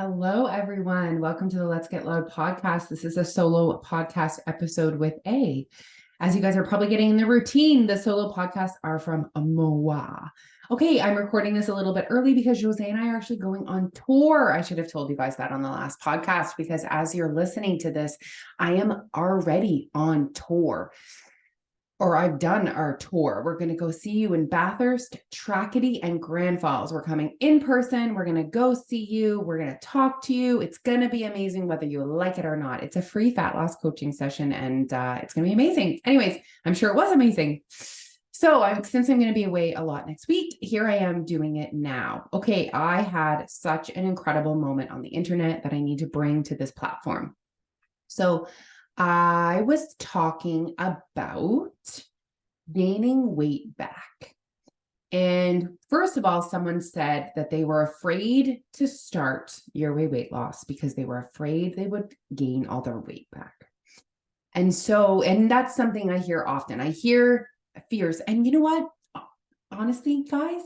Hello, everyone. Welcome to the Let's Get Loud podcast. This is a solo podcast episode with A. As you guys are probably getting in the routine, the solo podcasts are from Moa. Okay, I'm recording this a little bit early because Jose and I are actually going on tour. I should have told you guys that on the last podcast because as you're listening to this, I am already on tour. Or I've done our tour. We're going to go see you in Bathurst, Tracadie, and Grand Falls. We're coming in person. We're going to go see you. We're going to talk to you. It's going to be amazing whether you like it or not. It's a free fat loss coaching session and it's going to be amazing. Anyways, I'm sure it was amazing. So since I'm going to be away a lot next week, here I am doing it now. Okay, I had such an incredible moment on the internet that I need to bring to this platform. So I was talking about gaining weight back. And first of all, someone said that they were afraid to start Your Way weight loss because they were afraid they would gain all their weight back. And that's something I hear often. I hear fears. And you know what? Honestly, guys,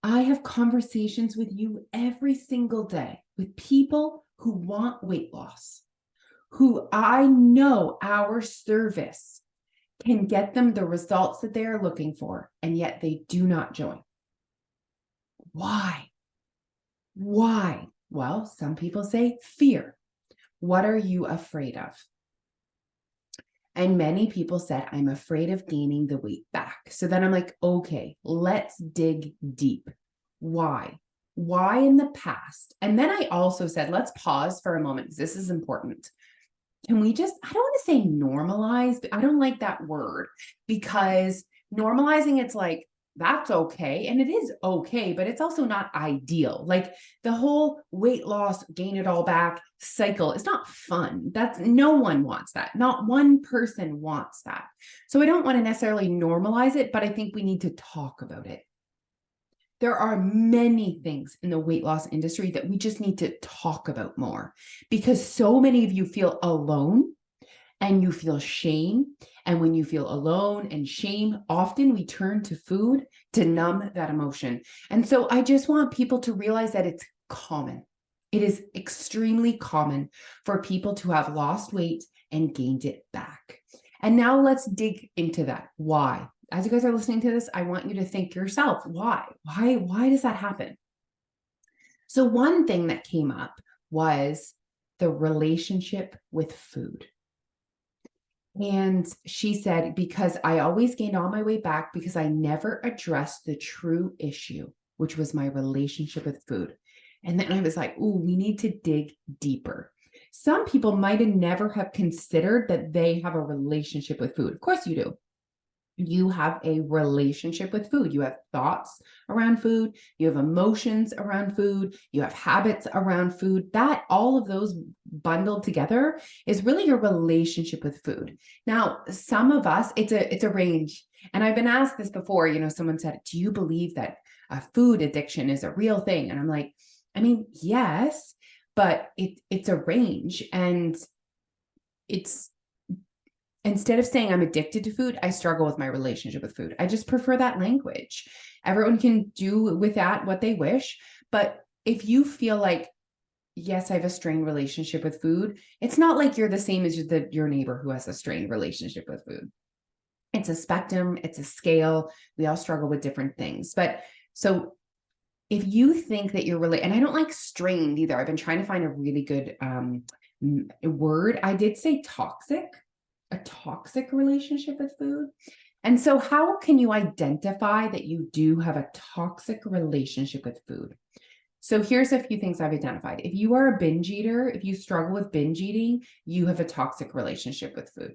I have conversations with you every single day with people who want weight loss, who I know our service can get them the results that they are looking for, and yet they do not join. Why? Why? Well, some people say fear. What are you afraid of? And many people said, I'm afraid of gaining the weight back. So then I'm like, okay, let's dig deep. Why? Why in the past? And then I also said, let's pause for a moment because this is important. Can we just, I don't want to say normalize, but I don't like that word because normalizing, it's like, that's okay. And it is okay, but it's also not ideal. Like the whole weight loss, gain it all back cycle is not fun. No one wants that. Not one person wants that. So I don't want to necessarily normalize it, but I think we need to talk about it. There are many things in the weight loss industry that we just need to talk about more because so many of you feel alone and you feel shame. And when you feel alone and shame, often we turn to food to numb that emotion. And so I just want people to realize that it's common. It is extremely common for people to have lost weight and gained it back. And now let's dig into that. Why? As you guys are listening to this, I want you to think yourself, why? Why does that happen? So one thing that came up was the relationship with food. And she said, because I always gained all my weight back because I never addressed the true issue, which was my relationship with food. And then I was like, ooh, we need to dig deeper. Some people might have never have considered that they have a relationship with food. Of course you do. You have a relationship with food. You have thoughts around food. You have emotions around food. You have habits around food. That all of those bundled together is really your relationship with food. Now, some of us, it's a range. And I've been asked this before, someone said, do you believe that a food addiction is a real thing? And I'm like, I mean, yes, but it's a range. And it's, instead of saying I'm addicted to food, I struggle with my relationship with food. I just prefer that language. Everyone can do with that what they wish. But if you feel like, yes, I have a strained relationship with food, it's not like you're the same as your neighbor who has a strained relationship with food. It's a spectrum, it's a scale. We all struggle with different things. But so if you think that you're really, and I don't like strained either. I've been trying to find a really good word. I did say toxic. A toxic relationship with food. And so how can you identify that you do have a toxic relationship with food? So here's a few things I've identified. If you are a binge eater, if you struggle with binge eating, you have a toxic relationship with food.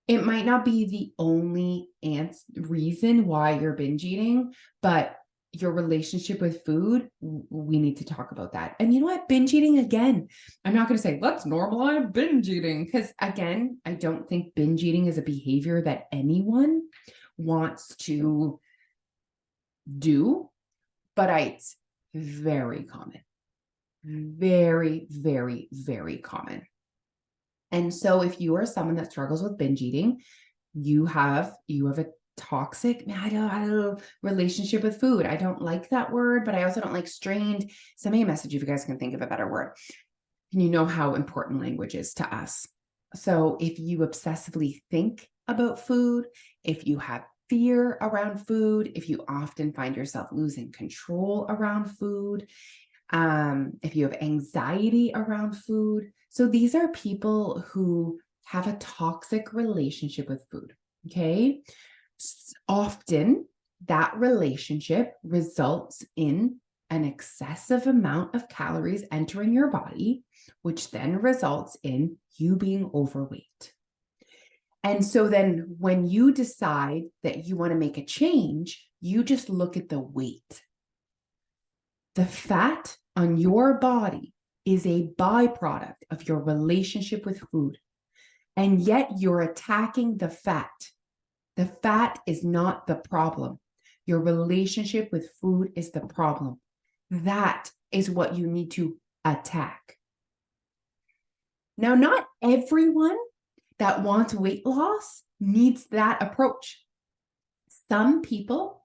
It might not be the only reason why you're binge eating, but your relationship with food, we need to talk about that. And you know what? Binge eating, again, I'm not going to say, let's normalize binge eating. Because again, I don't think binge eating is a behavior that anyone wants to do, but it's very common. Very, very, very common. And so if you are someone that struggles with binge eating, you have a toxic, I don't know, relationship with food. I don't like that word, but I also don't like strained. Send me a message if you guys can think of a better word. And you know how important language is to us. So if you obsessively think about food, if you have fear around food, if you often find yourself losing control around food, if you have anxiety around food. So these are people who have a toxic relationship with food. Okay. Often that relationship results in an excessive amount of calories entering your body, which then results in you being overweight. And so then when you decide that you want to make a change, you just look at the weight. The fat on your body is a byproduct of your relationship with food. And yet you're attacking the fat. The fat is not the problem. Your relationship with food is the problem. That is what you need to attack. Now, not everyone that wants weight loss needs that approach. Some people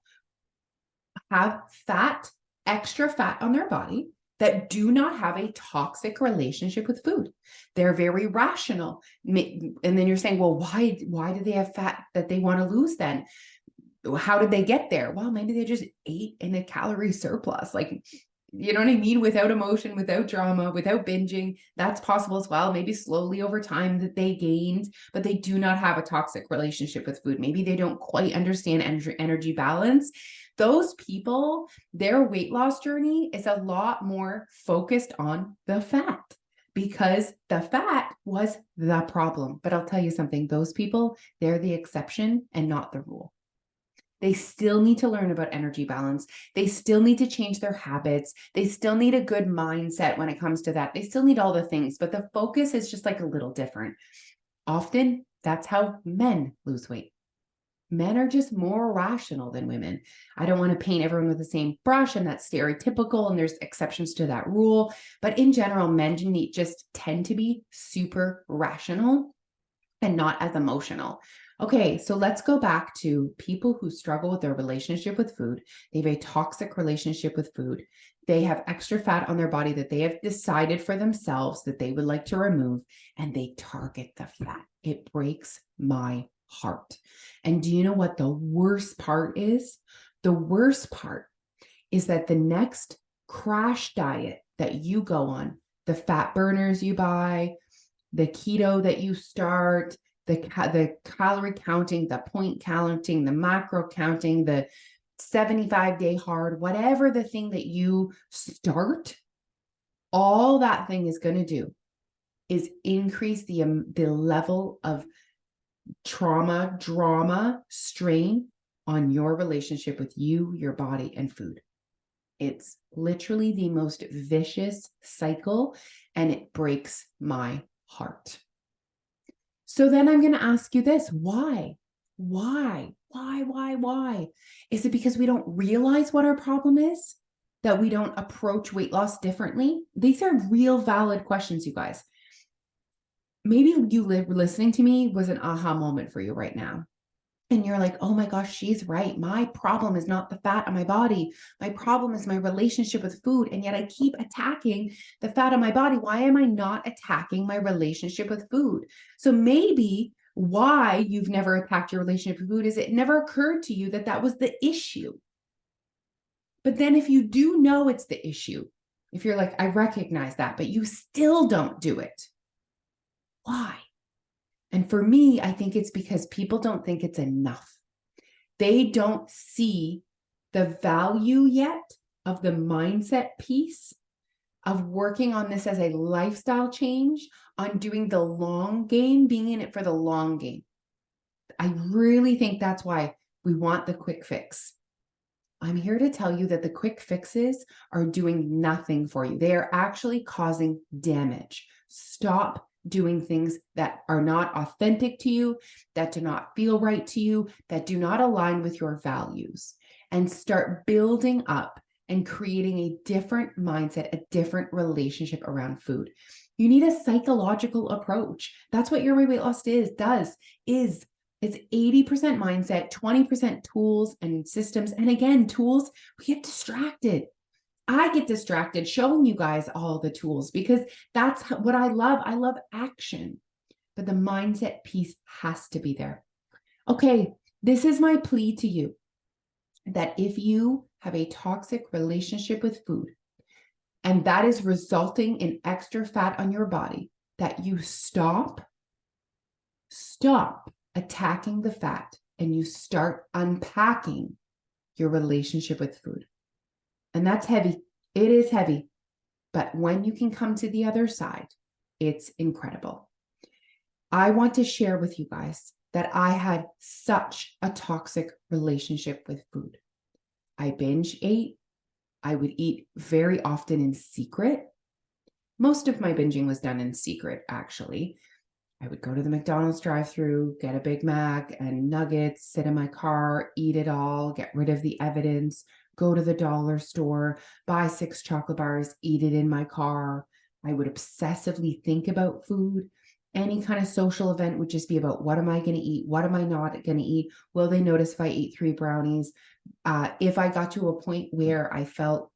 have fat, extra fat on their body that do not have a toxic relationship with food. They're very rational. And then you're saying, well, why do they have fat that they want to lose then? How did they get there? Well, maybe they just ate in a calorie surplus. Like, you know what I mean? Without emotion, without drama, without binging, that's possible as well. Maybe slowly over time that they gained, but they do not have a toxic relationship with food. Maybe they don't quite understand energy balance. Those people, their weight loss journey is a lot more focused on the fat because the fat was the problem. But I'll tell you something, those people, they're the exception and not the rule. They still need to learn about energy balance. They still need to change their habits. They still need a good mindset when it comes to that. They still need all the things, but the focus is just like a little different. Often that's how men lose weight. Men are just more rational than women. I don't want to paint everyone with the same brush, and that's stereotypical, and there's exceptions to that rule. But in general, men just tend to be super rational and not as emotional. Okay, so let's go back to people who struggle with their relationship with food. They have a toxic relationship with food. They have extra fat on their body that they have decided for themselves that they would like to remove, and they target the fat. It breaks my heart. And do you know what the worst part is? The worst part is that the next crash diet that you go on, the fat burners you buy, the keto that you start, the calorie counting, the point counting, the macro counting, the 75-day hard, whatever the thing that you start, all that thing is going to do is increase the level of trauma, drama, strain on your relationship with you, your body, and food. It's literally the most vicious cycle, and it breaks my heart. So then I'm going to ask you this. Why? Is it because we don't realize what our problem is? That we don't approach weight loss differently? These are real valid questions, you guys. Maybe you listening to me was an aha moment for you right now. And you're like, oh my gosh, she's right. My problem is not the fat on my body. My problem is my relationship with food. And yet I keep attacking the fat on my body. Why am I not attacking my relationship with food? So maybe why you've never attacked your relationship with food is it never occurred to you that that was the issue. But then if you do know it's the issue, if you're like, I recognize that, but you still don't do it, why? And for me, I think it's because people don't think it's enough. They don't see the value yet of the mindset piece of working on this as a lifestyle change, on doing the long game, being in it for the long game. I really think that's why we want the quick fix. I'm here to tell you that the quick fixes are doing nothing for you. They are actually causing damage. Stop doing things that are not authentic to you, that do not feel right to you, that do not align with your values, and start building up and creating a different mindset, a different relationship around food. You need a psychological approach. That's what Your Way Weight Loss does. It's 80% mindset, 20% tools and systems. And again, tools, we get distracted. I get distracted showing you guys all the tools because that's what I love. I love action, but the mindset piece has to be there. Okay, this is my plea to you that if you have a toxic relationship with food and that is resulting in extra fat on your body, that you stop attacking the fat and you start unpacking your relationship with food. And that's heavy. It is heavy. But when you can come to the other side, it's incredible. I want to share with you guys that I had such a toxic relationship with food. I binge ate. I would eat very often in secret. Most of my binging was done in secret, actually. I would go to the McDonald's drive-thru, get a Big Mac and nuggets, sit in my car, eat it all, get rid of the evidence, go to the dollar store, buy 6 chocolate bars, eat it in my car. I would obsessively think about food. Any kind of social event would just be about what am I going to eat? What am I not going to eat? Will they notice if I eat 3 brownies? If I got to a point where I felt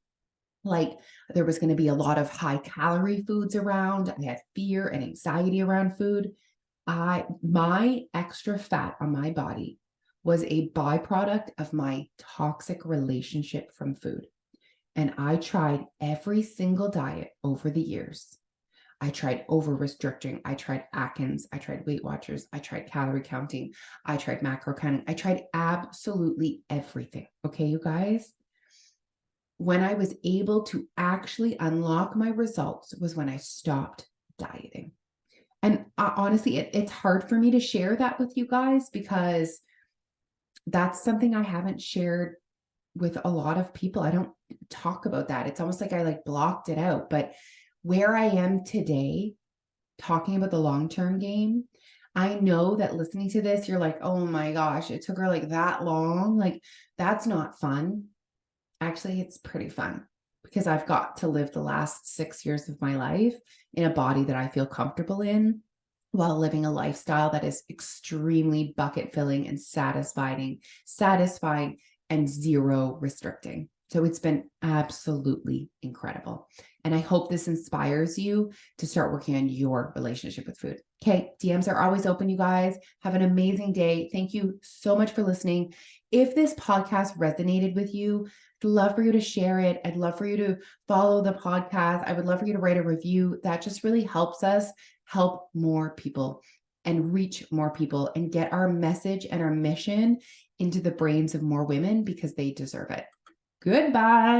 like there was going to be a lot of high calorie foods around, I had fear and anxiety around food. My extra fat on my body was a byproduct of my toxic relationship from food. And I tried every single diet over the years. I tried over restricting. I tried Atkins. I tried Weight Watchers. I tried calorie counting. I tried macro counting. I tried absolutely everything. Okay, you guys? When I was able to actually unlock my results was when I stopped dieting. And honestly, it's hard for me to share that with you guys because that's something I haven't shared with a lot of people. I don't talk about that. It's almost like I like blocked it out. But where I am today, talking about the long-term game, I know that listening to this, you're like, oh my gosh, it took her like that long. Like, that's not fun. Actually, it's pretty fun because I've got to live the last 6 years of my life in a body that I feel comfortable in while living a lifestyle that is extremely bucket filling and satisfying and zero restricting. So it's been absolutely incredible. And I hope this inspires you to start working on your relationship with food. Okay, DMs are always open, you guys. Have an amazing day. Thank you so much for listening. If this podcast resonated with you, I'd love for you to share it. I'd love for you to follow the podcast. I would love for you to write a review. That just really helps us help more people and reach more people and get our message and our mission into the brains of more women because they deserve it. Goodbye.